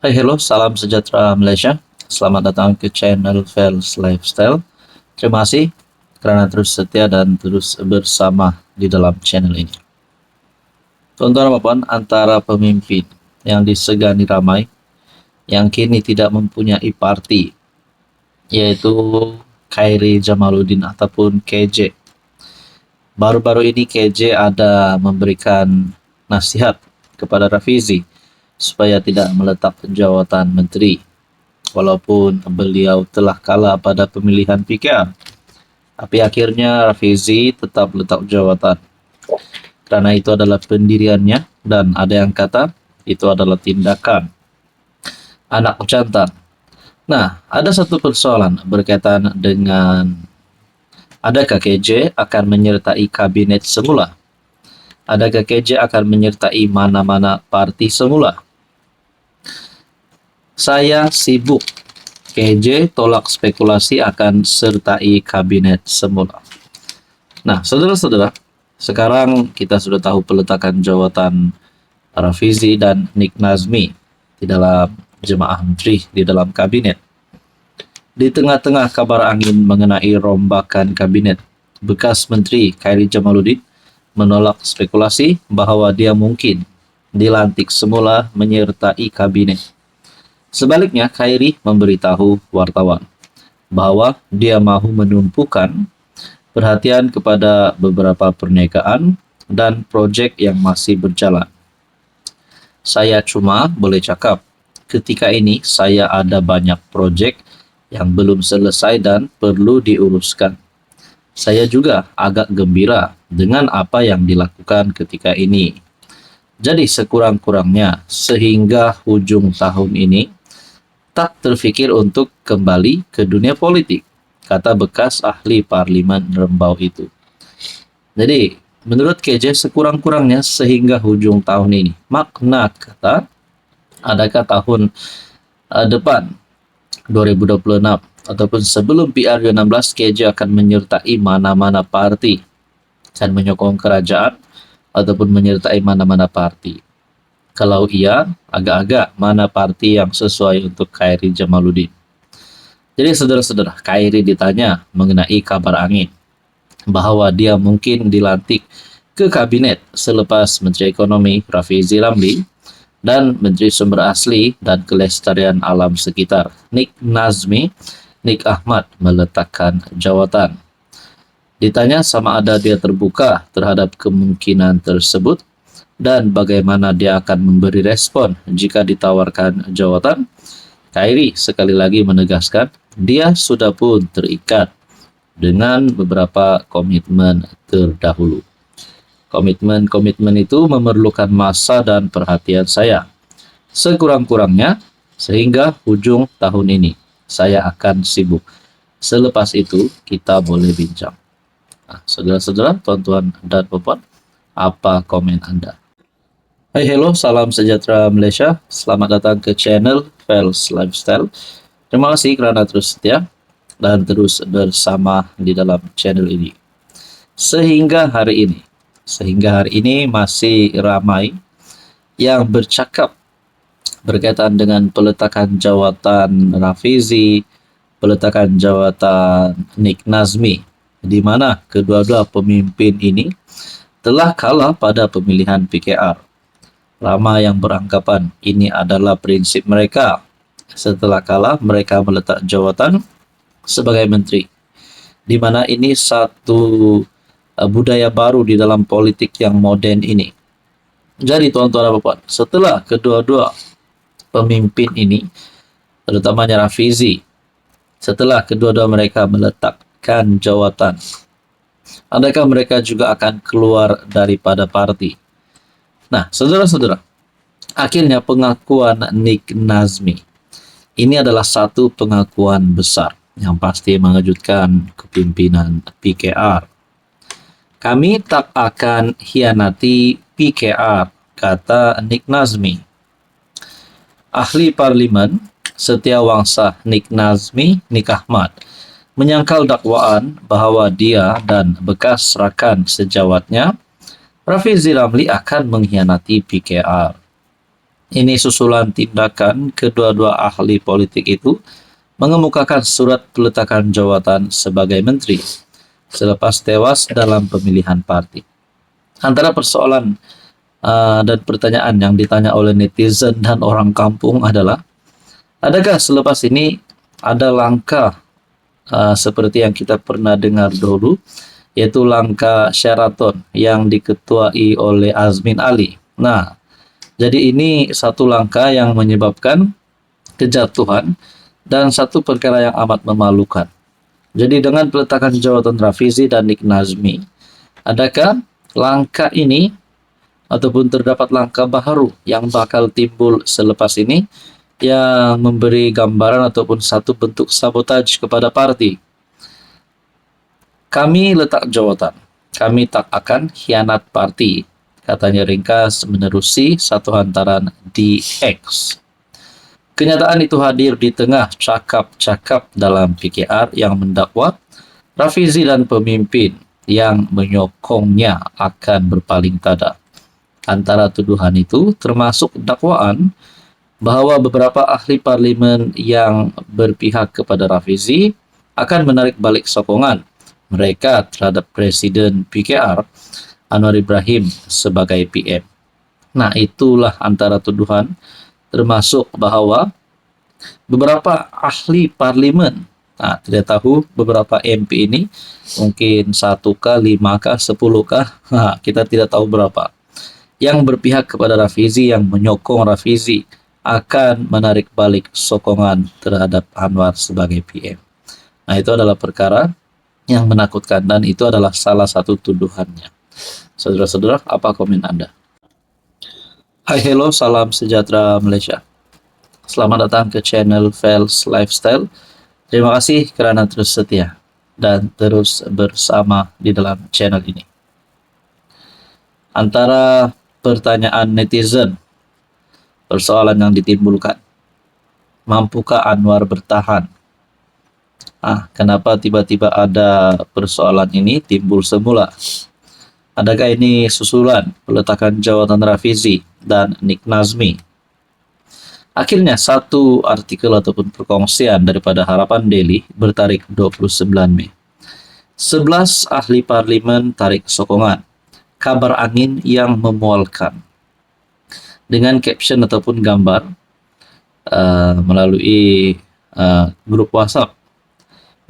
Hai, hello, salam sejahtera Malaysia. Selamat datang ke channel Fels Lifestyle. Terima kasih karena terus setia dan terus bersama di dalam channel ini. Tuan-tuan dan puan, antara pemimpin yang disegani ramai, yang kini tidak mempunyai parti, yaitu Khairi Jamaluddin ataupun KJ. Baru-baru ini KJ ada memberikan nasihat kepada Rafizi supaya tidak meletak jawatan menteri walaupun beliau telah kalah pada pemilihan PKR. Tapi akhirnya Rafizi tetap letak jawatan. Karena itu adalah pendiriannya dan ada yang kata itu adalah tindakan anak jantan. Nah, ada satu persoalan berkaitan dengan adakah KJ akan menyertai kabinet semula? Adakah KJ akan menyertai mana-mana parti semula? Saya sibuk. KJ tolak spekulasi akan sertai kabinet semula. Nah, saudara-saudara, sekarang kita sudah tahu peletakan jawatan Rafizi dan Nik Nazmi di dalam jemaah menteri di dalam kabinet. Di tengah-tengah kabar angin mengenai rombakan kabinet, bekas menteri Khairi Jamaluddin menolak spekulasi bahwa dia mungkin dilantik semula menyertai kabinet. Sebaliknya, Khairi memberitahu wartawan bahwa dia mahu menumpukan perhatian kepada beberapa perniagaan dan proyek yang masih berjalan. Saya cuma boleh cakap, ketika ini saya ada banyak proyek yang belum selesai dan perlu diuruskan. Saya juga agak gembira dengan apa yang dilakukan ketika ini. Jadi sekurang-kurangnya sehingga hujung tahun ini tak terfikir untuk kembali ke dunia politik, kata bekas ahli parlimen Rembau itu. Jadi, menurut KJ sekurang-kurangnya sehingga hujung tahun ini. Makna kata, adakah tahun depan 2026 ataupun sebelum PR16 KJ akan menyertai mana-mana parti, akan menyokong kerajaan ataupun menyertai mana-mana parti. Kalau iya, agak-agak mana parti yang sesuai untuk Khairi Jamaluddin. Jadi saudara-saudara, Khairi ditanya mengenai kabar angin bahwa dia mungkin dilantik ke kabinet selepas Menteri Ekonomi Rafizi Ramli dan Menteri Sumber Asli dan Kelestarian Alam Sekitar Nik Nazmi, Nik Ahmad meletakkan jawatan. Ditanya sama ada dia terbuka terhadap kemungkinan tersebut dan bagaimana dia akan memberi respon jika ditawarkan jawatan, Khairi sekali lagi menegaskan dia sudah pun terikat dengan beberapa komitmen terdahulu. Komitmen-komitmen itu memerlukan masa dan perhatian saya. Sekurang-kurangnya sehingga ujung tahun ini saya akan sibuk. Selepas itu kita boleh bincang. Nah, saudara-saudara, tuan-tuan dan puan, apa komen Anda? Hai, hello, salam sejahtera Malaysia. Selamat datang ke channel Fels Lifestyle. Terima kasih kerana terus setia dan terus bersama di dalam channel ini. Sehingga hari ini masih ramai yang bercakap berkaitan dengan peletakan jawatan Rafizi, peletakan jawatan Nik Nazmi, di mana kedua-dua pemimpin ini telah kalah pada pemilihan PKR. Ramai yang beranggapan ini adalah prinsip mereka. Setelah kalah, mereka meletak jawatan sebagai menteri. Di mana ini satu budaya baru di dalam politik yang moden ini. Jadi tuan-tuan dan puan, setelah kedua-dua pemimpin ini, terutamanya Rafizi, setelah kedua-dua mereka meletakkan jawatan, adakah mereka juga akan keluar daripada parti? Nah, saudara-saudara, akhirnya pengakuan Nik Nazmi ini adalah satu pengakuan besar yang pasti mengejutkan kepimpinan PKR. Kami tak akan hianati PKR, kata Nik Nazmi. Ahli Parlimen Setiawangsa Nik Nazmi, Nik Ahmad, menyangkal dakwaan bahwa dia dan bekas rakan sejawatnya Rafizi Ramli akan mengkhianati PKR. Ini susulan tindakan kedua-dua ahli politik itu mengemukakan surat peletakan jawatan sebagai menteri selepas tewas dalam pemilihan parti. Antara persoalan dan pertanyaan yang ditanya oleh netizen dan orang kampung adalah, adakah selepas ini ada langkah seperti yang kita pernah dengar dulu, yaitu langkah Sheraton yang diketuai oleh Azmin Ali. Nah, jadi ini satu langkah yang menyebabkan kejatuhan dan satu perkara yang amat memalukan. Jadi dengan peletakan jawatan Rafizi dan Nick Nazmi, adakah langkah ini ataupun terdapat langkah baru yang bakal timbul selepas ini yang memberi gambaran ataupun satu bentuk sabotaj kepada parti? Kami letak jawatan, kami tak akan khianat parti, katanya ringkas menerusi satu hantaran di X. Kenyataan itu hadir di tengah cakap-cakap dalam PKR yang mendakwa Rafizi dan pemimpin yang menyokongnya akan berpaling tada. Antara tuduhan itu termasuk dakwaan bahwa beberapa ahli parlimen yang berpihak kepada Rafizi akan menarik balik sokongan mereka terhadap Presiden PKR Anwar Ibrahim sebagai PM. Nah, itulah antara tuduhan, termasuk bahwa beberapa ahli parlimen, nah, tidak tahu beberapa MP ini, mungkin 1K, 5K, 10K, nah, kita tidak tahu berapa, yang berpihak kepada Rafizi, yang menyokong Rafizi akan menarik balik sokongan terhadap Anwar sebagai PM. Nah, itu adalah perkara yang menakutkan dan itu adalah salah satu tuduhannya. Saudara-saudara, apa komen Anda? Hai, hello, salam sejahtera Malaysia. Selamat datang ke channel Fels Lifestyle. Terima kasih kerana terus setia dan terus bersama di dalam channel ini. Antara pertanyaan netizen, persoalan yang ditimbulkan, mampukah Anwar bertahan? Kenapa tiba-tiba ada persoalan ini timbul semula? Adakah ini susulan peletakan jawatan Rafizi dan Nick Nazmi? Akhirnya satu artikel ataupun perkongsian daripada Harapan Daily bertarikh 29 Mei. 11 ahli parlimen tarik sokongan. Kabar angin yang memualkan. Dengan caption ataupun gambar melalui grup WhatsApp.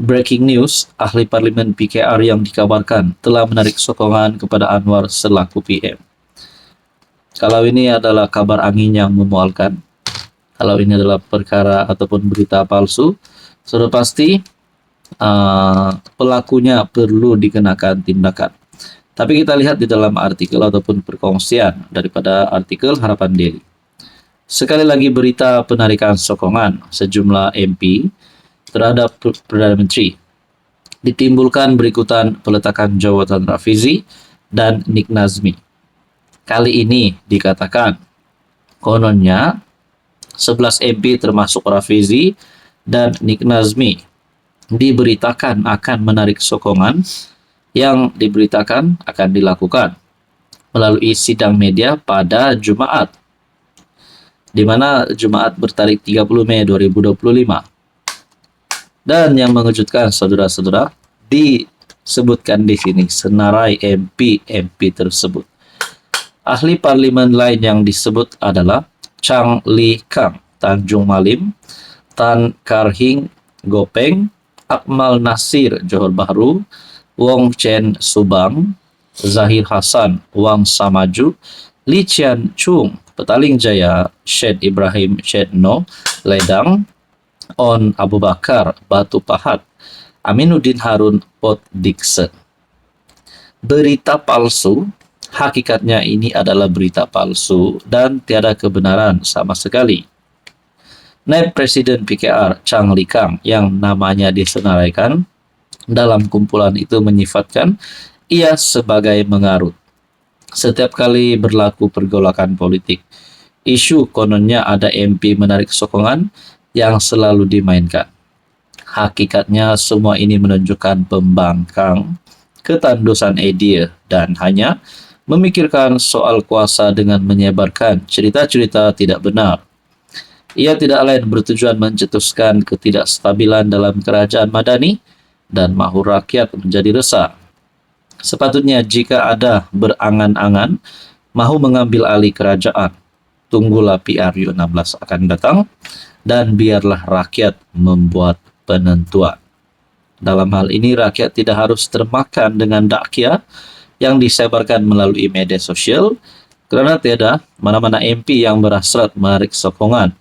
Breaking news, ahli parlimen PKR yang dikabarkan telah menarik sokongan kepada Anwar selaku PM. Kalau ini adalah kabar angin yang memualkan, kalau ini adalah perkara ataupun berita palsu, sudah pasti pelakunya perlu dikenakan tindakan. Tapi kita lihat di dalam artikel ataupun perkongsian daripada artikel Harapan Daily. Sekali lagi berita penarikan sokongan sejumlah MP terhadap Perdana Menteri ditimbulkan berikutan peletakan jawatan Rafizi dan Nick Nazmi. Kali ini dikatakan kononnya 11 MP termasuk Rafizi dan Nick Nazmi diberitakan akan menarik sokongan yang diberitakan akan dilakukan melalui sidang media pada Jumaat, di mana Jumaat bertarikh 30 Mei 2025. Dan yang mengejutkan saudara-saudara, disebutkan di sini senarai MP tersebut. Ahli parlimen lain yang disebut adalah Chang Li Kang, Tanjung Malim, Tan Karhing Gopeng, Akmal Nasir Johor Bahru, Wong Chen Subang, Zahir Hasan Wang Samaju, Li Chian Chung Petaling Jaya, Syed Ibrahim Syedno Ledang, On Abu Bakar Batu Pahat, Aminuddin Harun Pot Dixon. Berita palsu, hakikatnya ini adalah berita palsu dan tiada kebenaran sama sekali. Naib Presiden PKR Chang Li Kang yang namanya disenaraikan dalam kumpulan itu menyifatkan ia sebagai mengarut. Setiap kali berlaku pergolakan politik, isu kononnya ada MP menarik sokongan yang selalu dimainkan. Hakikatnya semua ini menunjukkan pembangkang ketandusan idea dan hanya memikirkan soal kuasa dengan menyebarkan cerita-cerita tidak benar. Ia tidak lain bertujuan mencetuskan ketidakstabilan dalam kerajaan Madani dan mahu rakyat menjadi resah. Sepatutnya jika ada berangan-angan mahu mengambil alih kerajaan, tunggulah PRU16 akan datang dan biarlah rakyat membuat penentuan. Dalam hal ini rakyat tidak harus termakan dengan dakya yang disebarkan melalui media sosial kerana tiada mana-mana MP yang berhasrat menarik sokongan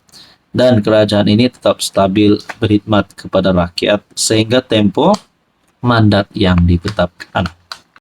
dan kerajaan ini tetap stabil berkhidmat kepada rakyat sehingga tempoh mandat yang ditetapkan.